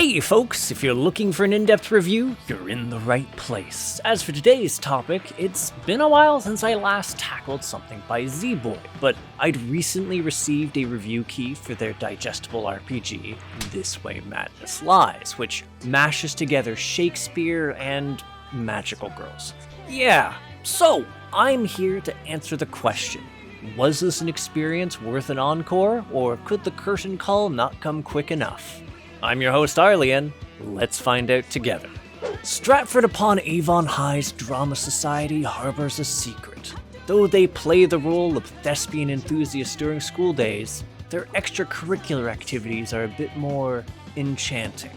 Hey folks, if you're looking for an in-depth review, you're in the right place. As for today's topic, it's been a while since I last tackled something by Zeboyd, but I'd recently received a review key for their digestible RPG, This Way Madness Lies, which mashes together Shakespeare and magical girls. Yeah, so I'm here to answer the question. Was this an experience worth an encore, or could the curtain call not come quick enough? I'm your host Arlyeon, let's find out together. Stratford-upon-Avon High's drama society harbors a secret. Though they play the role of thespian enthusiasts during school days, their extracurricular activities are a bit more enchanting.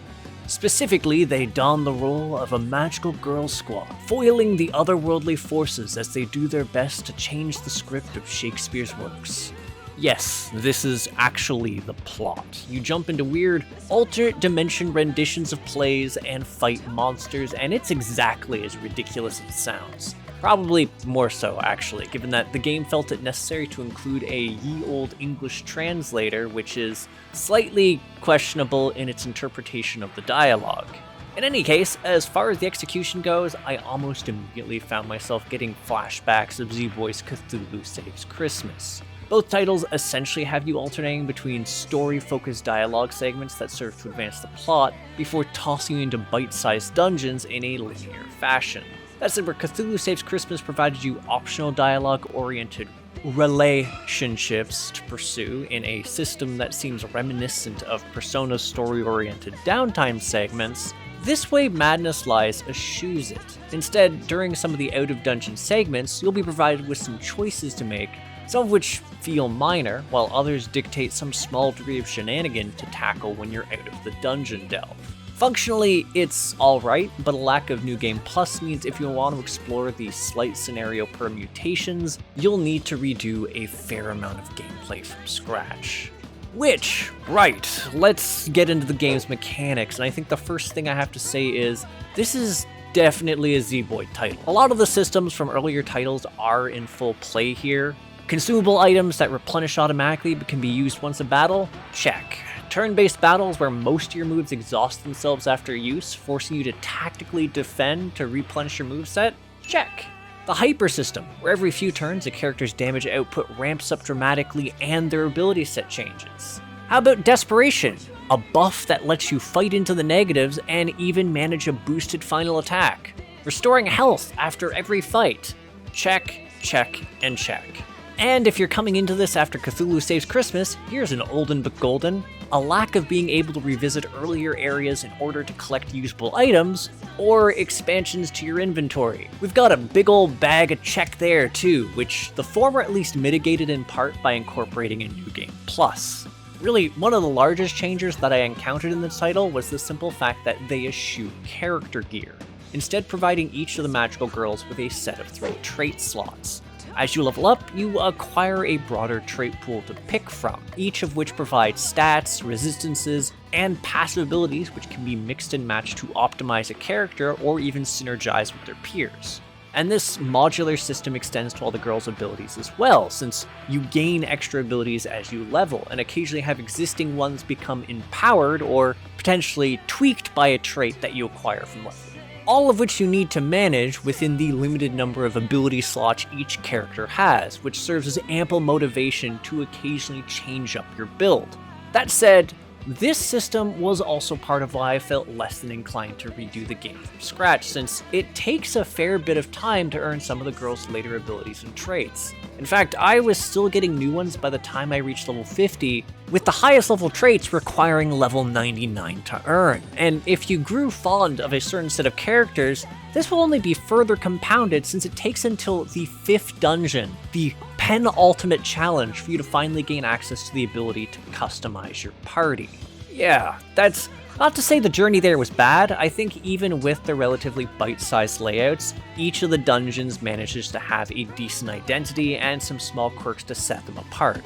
Specifically, they don the role of a magical girl squad, foiling the otherworldly forces as they do their best to change the script of Shakespeare's works. Yes, this is actually the plot. You jump into weird, alternate dimension renditions of plays and fight monsters, and it's exactly as ridiculous as it sounds. Probably more so, actually, given that the game felt it necessary to include a ye olde English translator, which is slightly questionable in its interpretation of the dialogue. In any case, as far as the execution goes, I almost immediately found myself getting flashbacks of Zeboyd's Cthulhu Saves Christmas. Both titles essentially have you alternating between story-focused dialogue segments that serve to advance the plot, before tossing you into bite-sized dungeons in a linear fashion. That said, where Cthulhu Saves Christmas provided you optional dialogue-oriented relationships to pursue in a system that seems reminiscent of Persona's story-oriented downtime segments, This Way Madness Lies eschews it. Instead, during some of the out-of-dungeon segments, you'll be provided with some choices to make, some of which feel minor, while others dictate some small degree of shenanigan to tackle when you're out of the dungeon delve. Functionally, it's alright, but a lack of New Game Plus means if you want to explore the slight scenario permutations, you'll need to redo a fair amount of gameplay from scratch. Right, let's get into the game's mechanics, and I think the first thing I have to say is, this is definitely a Zeboyd title. A lot of the systems from earlier titles are in full play here. Consumable items that replenish automatically but can be used once a battle? Check. Turn-based battles where most of your moves exhaust themselves after use, forcing you to tactically defend to replenish your moveset? Check. The hyper system, where every few turns a character's damage output ramps up dramatically and their ability set changes. How about desperation? A buff that lets you fight into the negatives and even manage a boosted final attack. Restoring health after every fight? Check, check, and check. And if you're coming into this after Cthulhu Saves Christmas, here's an olden but golden: a lack of being able to revisit earlier areas in order to collect usable items, or expansions to your inventory. We've got a big old bag of check there too, which the former at least mitigated in part by incorporating a New Game Plus. Really, one of the largest changes that I encountered in this title was the simple fact that they eschew character gear, instead providing each of the magical girls with a set of 3 trait slots. As you level up, you acquire a broader trait pool to pick from, each of which provides stats, resistances, and passive abilities which can be mixed and matched to optimize a character or even synergize with their peers. And this modular system extends to all the girls' abilities as well, since you gain extra abilities as you level, and occasionally have existing ones become empowered or potentially tweaked by a trait that you acquire from leveling. All of which you need to manage within the limited number of ability slots each character has, which serves as ample motivation to occasionally change up your build. That said, this system was also part of why I felt less than inclined to redo the game from scratch, since it takes a fair bit of time to earn some of the girls' later abilities and traits. In fact, I was still getting new ones by the time I reached level 50, with the highest level traits requiring level 99 to earn. And if you grew fond of a certain set of characters, this will only be further compounded since it takes until the 5th dungeon, the penultimate challenge, for you to finally gain access to the ability to customize your party. Yeah, that's not to say the journey there was bad. I think even with the relatively bite-sized layouts, each of the dungeons manages to have a decent identity and some small quirks to set them apart.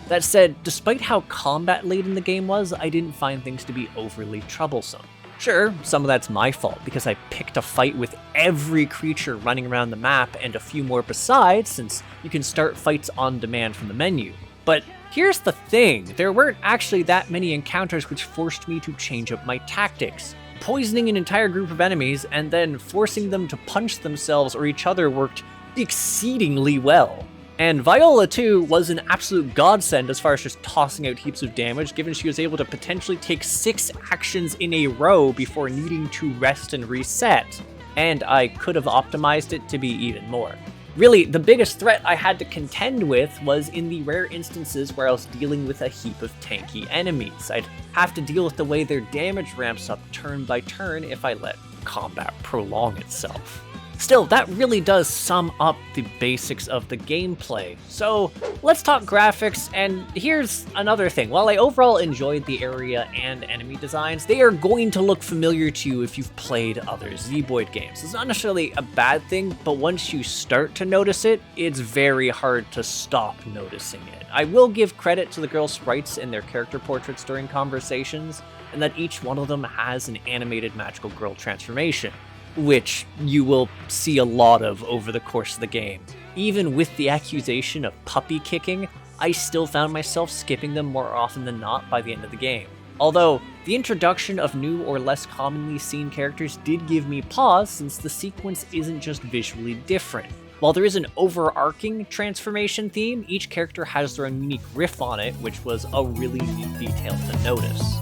That said, despite how combat-laden the game was, I didn't find things to be overly troublesome. Sure, some of that's my fault, because I picked a fight with every creature running around the map and a few more besides, since you can start fights on demand from the menu. But Here's the thing, there weren't actually that many encounters which forced me to change up my tactics. Poisoning an entire group of enemies and then forcing them to punch themselves or each other worked exceedingly well. And Viola too was an absolute godsend as far as just tossing out heaps of damage, given she was able to potentially take 6 actions in a row before needing to rest and reset. And I could have optimized it to be even more. Really, the biggest threat I had to contend with was in the rare instances where I was dealing with a heap of tanky enemies. I'd have to deal with the way their damage ramps up turn by turn if I let combat prolong itself. Still, that really does sum up the basics of the gameplay. So let's talk graphics, and here's another thing. While I overall enjoyed the area and enemy designs, they are going to look familiar to you if you've played other Zeboyd games. It's not necessarily a bad thing, but once you start to notice it, it's very hard to stop noticing it. I will give credit to the girl sprites and their character portraits during conversations, and that each one of them has an animated magical girl transformation, which you will see a lot of over the course of the game. Even with the accusation of puppy kicking, I still found myself skipping them more often than not by the end of the game. Although, the introduction of new or less commonly seen characters did give me pause, since the sequence isn't just visually different. While there is an overarching transformation theme, each character has their own unique riff on it, which was a really neat detail to notice.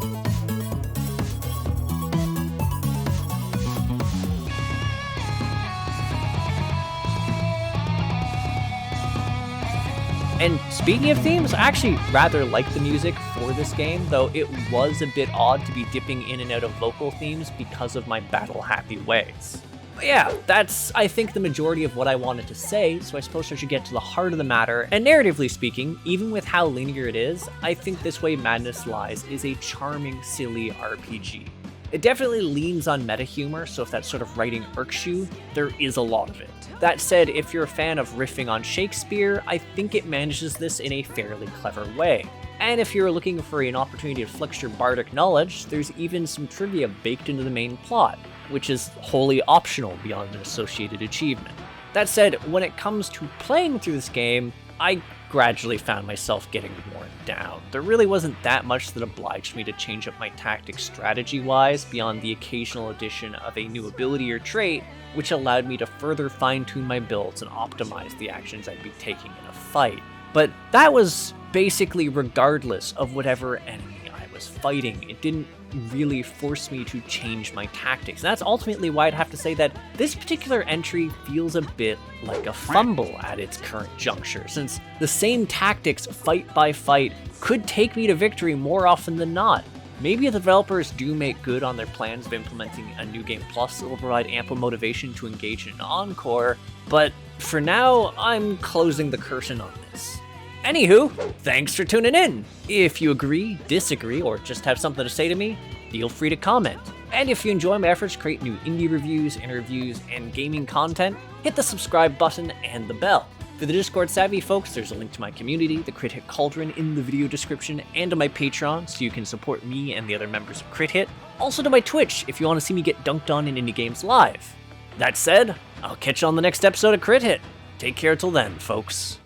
And speaking of themes, I actually rather like the music for this game, though it was a bit odd to be dipping in and out of vocal themes because of my battle-happy ways. But yeah, that's, I think, the majority of what I wanted to say, so I suppose I should get to the heart of the matter. And narratively speaking, even with how linear it is, I think This Way Madness Lies is a charming, silly RPG. It definitely leans on meta humor, so if that sort of writing irks you, there is a lot of it. That said, if you're a fan of riffing on Shakespeare, I think it manages this in a fairly clever way. And if you're looking for an opportunity to flex your bardic knowledge, there's even some trivia baked into the main plot, which is wholly optional beyond an associated achievement. That said, when it comes to playing through this game, I gradually found myself getting worn down. There really wasn't that much that obliged me to change up my tactics strategy-wise beyond the occasional addition of a new ability or trait, which allowed me to further fine-tune my builds and optimize the actions I'd be taking in a fight. But that was basically regardless of whatever enemy I was fighting. It didn't really force me to change my tactics. And that's ultimately why I'd have to say that this particular entry feels a bit like a fumble at its current juncture, since the same tactics fight by fight could take me to victory more often than not. Maybe the developers do make good on their plans of implementing a New Game Plus that will provide ample motivation to engage in an encore, but for now, I'm closing the curtain on this. Anywho, thanks for tuning in. If you agree, disagree, or just have something to say to me, feel free to comment. And if you enjoy my efforts to create new indie reviews, interviews, and gaming content, hit the subscribe button and the bell. For the Discord savvy folks, there's a link to my community, the Crit Hit Cauldron, in the video description, and to my Patreon, so you can support me and the other members of Crit Hit. Also to my Twitch, if you want to see me get dunked on in indie games live. That said, I'll catch you on the next episode of Crit Hit. Take care till then, folks.